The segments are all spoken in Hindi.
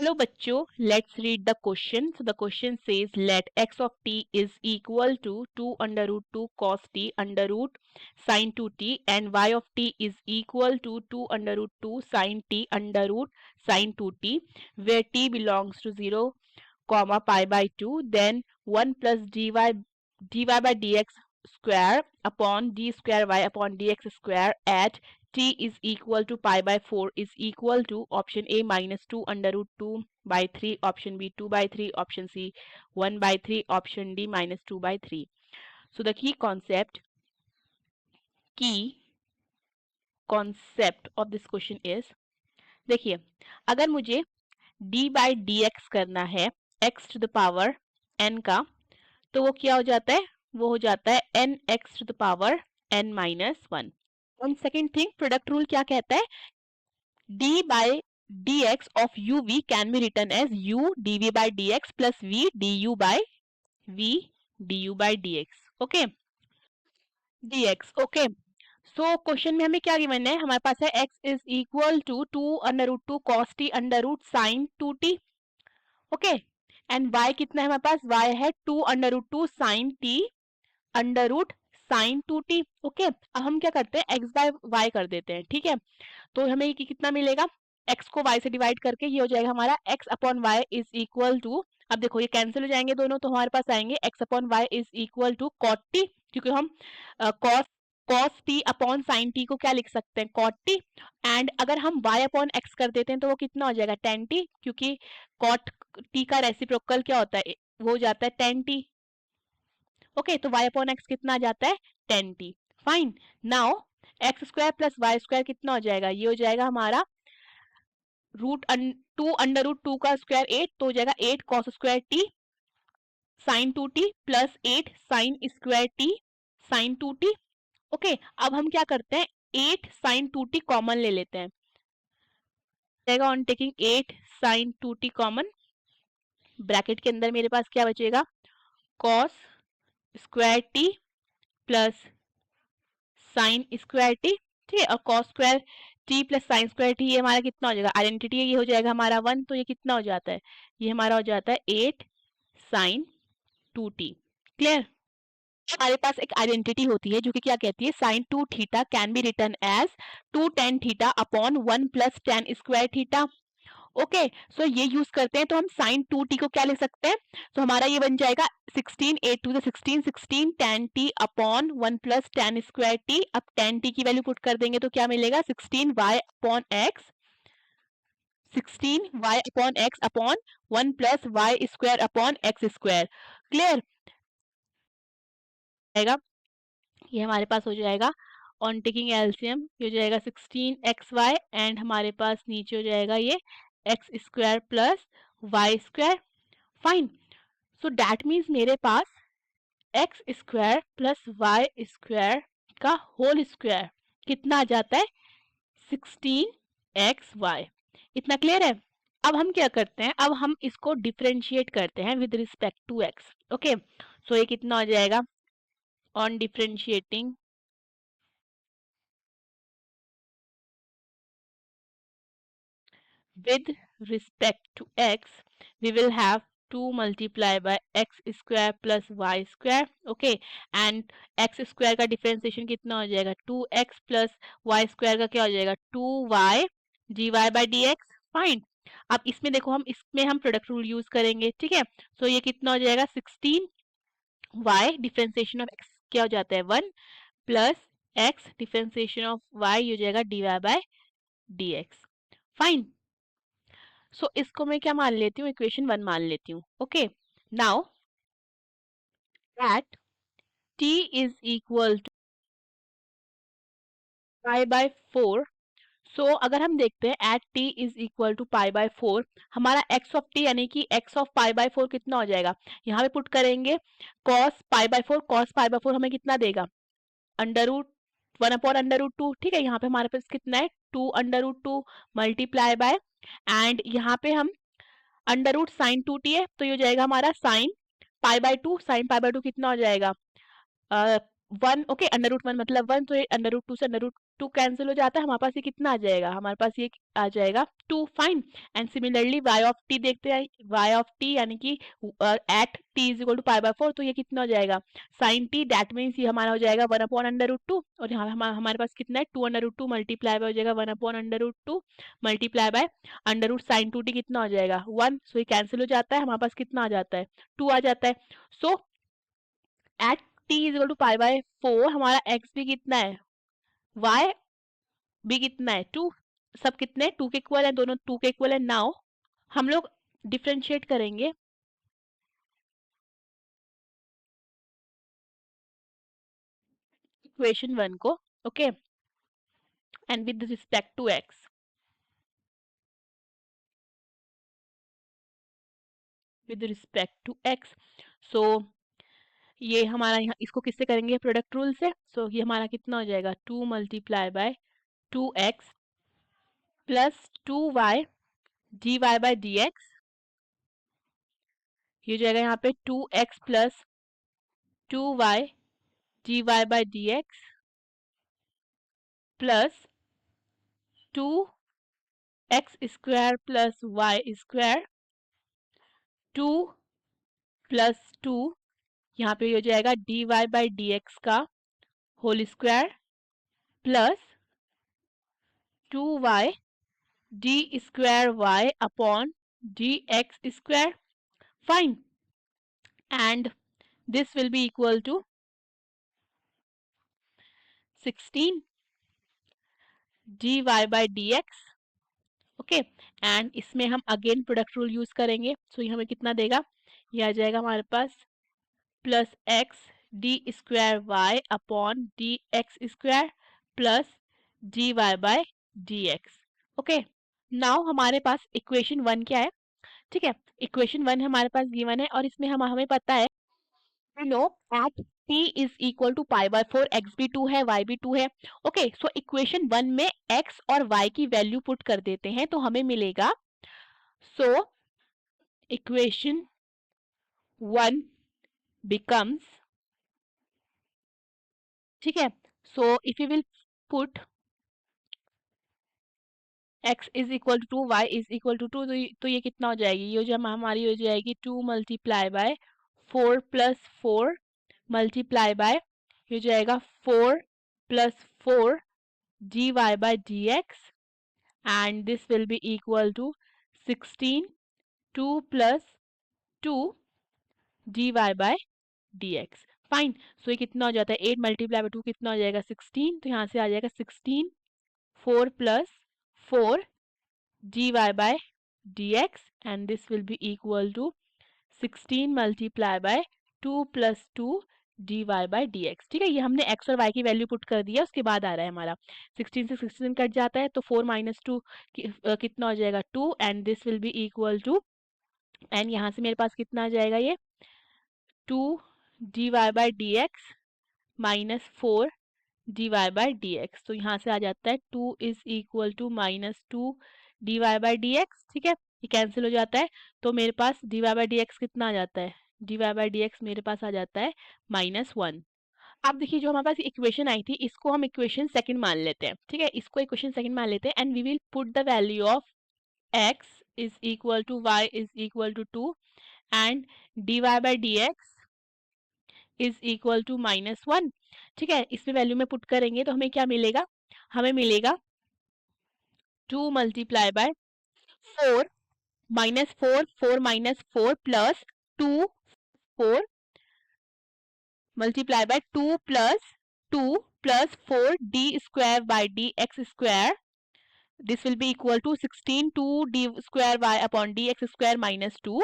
Hello बच्चों, let's read the question. So the question says let x of t is equal to 2 under root 2 cos t under root sin 2t and y of t is equal to 2 under root 2 sin t under root sin 2t where t belongs to 0 comma pi by 2 then 1 plus dy by dx square upon d square y upon dx square at t is equal to pi by 4 is equal to option A minus 2 under root 2 by 3, option B 2 by 3, option C 1 by 3, option D minus 2 by 3. So the key concept of this question is, देखिए अगर मुझे d by dx करना है x to the power n का, तो वो क्या हो जाता है, वो हो जाता है n x to the power n minus 1. And second thing, product rule क्या कहता है, d by dx of uv can be written as u dv by dx plus v du by dx. Okay, dx. Okay, so question में हमें क्या गिवन है, हमारे पास है x is equal to 2 under root 2 cos t under root sin 2t. Okay, and y कितना है हमारे पास, y है 2 under root 2 sin t under root sin 2t. Okay, अब हम क्या करते हैं, x by y कर देते हैं. ठीक है, तो हमें ये कितना मिलेगा, x को y से डिवाइड करके ये हो जाएगा हमारा x upon y is equal to, अब देखो ये कैंसिल हो जाएंगे दोनों, तो हमारे पास आएंगे x upon y is equal to cot t, क्योंकि हम cos t upon sin t को क्या लिख सकते हैं, cot t. एंड अगर हम y अपॉन x कर देते हैं तो वो कितना हो जाएगा, tan t, क्योंकि cot t का रेसिप्रोकल क्या होता है, वो हो जाता है tan t. ओके, तो y अपॉन x कितना आ जाता है, tan t. Fine, now X square plus Y square कितना हो जाएगा, ये हो जाएगा हमारा रूट 2 अंडर रूट 2 का स्क्वायर 8, तो हो जाएगा 8 cos square T sine 2t plus 8 sine square T sine 2t. Okay, अब हम क्या करते हैं, 8 साइन 2t कॉमन ले लेते हैं, जाएगा on taking 8 sine 2t common, bracket के अंदर मेरे पास क्या बचेगा, cos square T plus sine square T. ठीक है, और cos square T plus sine square T, ये हमारा कितना हो जाएगा, आइडेंटिटी है, ये हो जाएगा हमारा 1, तो ये कितना हो जाता है, ये हमारा हो जाता है 8 साइन 2t. क्लियर, हमारे पास एक आइडेंटिटी होती है जो कि क्या कहती है, sine 2 theta can be return as 2 tan theta upon 1 plus tan square theta. Okay, so ये यूज करते हैं, तो हम साइन 2t को क्या लिख सकते हैं, तो हमारा ये बन जाएगा 16 8 to the 16 16 tan t upon 1 plus tan square t. अब tan t की वैल्यू पुट कर देंगे तो क्या मिलेगा, 16y upon x, 16y upon x upon 1 plus y square upon x square. Clear आएगा, ये हमारे पास हो जाएगा ऑन टेकिंग एलसीएम, ये हो जाएगा 16xy एंड हमारे पास नीचे हो जाएगा ये X square plus Y square. Fine, so that means मेरे पास X square plus Y square का होल स्क्वायर कितना आ जाता है, 16xy. इतना क्लियर है. अब हम क्या करते हैं, अब हम इसको डिफरेंशिएट करते हैं with respect to X. Okay, so ये कितना हो जाएगा, on differentiating with respect to x, we will have 2 multiply by x square plus y square. okay, and x square का डिफरेंशिएशन कितना हो जाएगा, 2x plus y square का क्या हो जाएगा, 2y dy by dx. Fine, अब इसमें देखो हम इसमें हम प्रोडक्ट रूल यूज करेंगे. ठीक है, सो ये कितना हो जाएगा, 16y डिफरेंशिएशन ऑफ x क्या हो जाता है, 1 plus x differentiation of y हो जाएगा dy by dx. फाइन, सो इसको मैं क्या मान लेती हूँ, इक्वेशन 1 मान लेती हूँ. Okay, now that t is equal to pi by 4. So अगर हम देखते हैं at t is equal to pi by 4, हमारा x ऑफ t यानी कि x ऑफ पाई बाय 4 कितना हो जाएगा, यहाँ पे पुट करेंगे cos pi by 4, cos pi by 4 हमें कितना देगा, under root 1 upon under root 2. ठीक है, यहाँ पे हमारे पास कितना है, 2 under root 2 multiply by, and यहाँ पे हम अंडर रूट साइन 2t है, तो ये हो जाएगा हमारा sine pi by 2. Sine pi by 2 कितना हो जाएगा, 1 ओके, अंडर रूट 1 मतलब 1, तो ये अंडर रूट 2 से अंडर रूट 2 कैंसिल हो जाता है, हमारे पास ये कितना आ जाएगा, हमारे पास ये आ जाएगा 2, fine. And similarly y of t देखते हैं, y ऑफ t यानी कि at t is equal to pi by 4, तो ये कितना हो जाएगा sin t, दैट मीन्स ये हमारा हो जाएगा 1 अपॉन अंडर रूट 2, और यहाँ हमारे पास कितना है 2 अंडर रूट 2 मल्टीप्लाई बाय हो जाएगा 1 upon under root 2 multiply by under root sine 2t कितना हो जाएगा 1, सो ये कैंसिल हो जाता है, हमारे पास कितना आ जाता है 2 आ जाता है। So at t is equal to pi by 4 हमारा x भी कितना है, y भी कितना है 2, सब कितने 2 के इक्वल है, दोनों 2 के इक्वल है। नाउ हम लोग डिफरेंशिएट करेंगे इक्वेशन 1 को, okay, and with respect to x, with respect to x, so ये हमारा यहाँ इसको किससे करेंगे प्रोडक्ट रूल से, सो ये हमारा कितना हो जाएगा 2 multiply by 2x plus 2y dy by dx, ये हो जाएगा यहाँ पे 2x plus 2y dy by dx plus 2x square plus y square 2 plus 2, यहाँ पे हो जाएगा dy बाई dx का whole square plus 2y d square y upon dx square, fine, and this will be equal to 16 dy by dx, okay, and इसमें हम अगेन प्रोडक्ट रूल यूज करेंगे, सो ये हमें कितना देगा, ये आ जाएगा हमारे पास plus X D square Y upon D X square plus D Y by D X, okay. Now हमारे पास इक्वेशन 1 क्या है, ठीक है, इक्वेशन 1 हमारे पास गिवन है और इसमें हमें पता है we know at t is equal to pi by 4, x भी 2 है y भी 2 है, ओके। सो इक्वेशन 1 में x और y की वैल्यू पुट कर देते हैं तो हमें मिलेगा, सो इक्वेशन 1 becomes, ठीक है, so if you will put x is equal to 2 y is equal to 2, तो ये कितना हो जाएगी, ये जो हमारी हो जाएगी 2 multiply by 4 plus 4 multiply by, ये हो जाएगा 4 plus 4 dy by dx and this will be equal to 16 2 plus 2 dy by dx, fine. So ये कितना हो जाता है 8 मल्टीप्लाई बाय 2 कितना हो जाएगा 16, तो यहाँ से आ जाएगा 16 4 plus 4 dy by dx and this will be equal to 16 multiply by 2 plus 2 dy by dx, ठीक है, ये हमने x और y की वैल्यू पुट कर दिया, उसके बाद आ रहा है हमारा 16 से 16 कट जाता है तो 4 माइनस 2 कितना हो जाएगा 2 and this will be equal to, and यहाँ से मेरे पास कितना आ जाएगा ये 2 dy by dx minus 4 dy by dx, तो यहाँ से आ जाता है 2 is equal to minus 2 dy by dx, ठीक है, ये कैंसिल हो जाता है, तो मेरे पास dy बाय dx कितना आ जाता है, dy बाय dx मेरे पास आ जाता है -1। अब देखिए जो हमारे पास इक्वेशन आई थी इसको हम इक्वेशन सेकंड मान लेते हैं, ठीक है, इसको इक्वेशन सेकंड मान लेते हैं and we will put the value of x is equal to y is equal to 2 and dy by dx is equal to -1, ठीक है, इसमें वैल्यू में पुट करेंगे तो हमें क्या मिलेगा, हमें मिलेगा 2 multiply by 4 minus 4 4 minus 4 plus 2 4 multiply by 2 plus 4 D square by D X square, this will be equal to 16 2 D square Y upon D X square minus 2,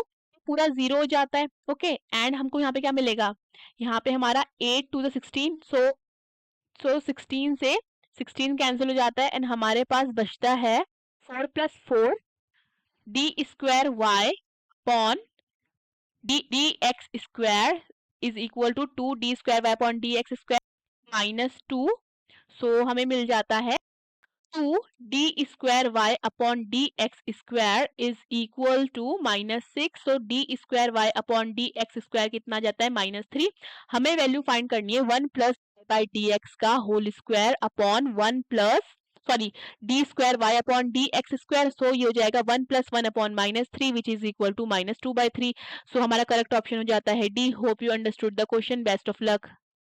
पूरा जीरो हो जाता है, ओके, एंड हमको यहाँ पे क्या मिलेगा, यहाँ पे हमारा 8 टू द 16, सो 16 से 16 कैंसिल हो जाता है एंड हमारे पास बचता है 4 plus 4 D square Y upon D X square is equal to 2 D square Y upon D X square -2, so हमें मिल जाता है 2 D square Y upon D X square is equal to -6, so D square Y upon D X square कितना जाता है -3, हमें वैल्यू फाइंड करनी है 1 प्लस है dx का whole square upon 1 plus sorry D square Y upon D X square. So ये हो जाएगा 1 plus 1 upon -3 which is equal to -2/3। So हमारा करेक्ट ऑप्शन हो जाता है D. Hope you understood the question. Best of luck.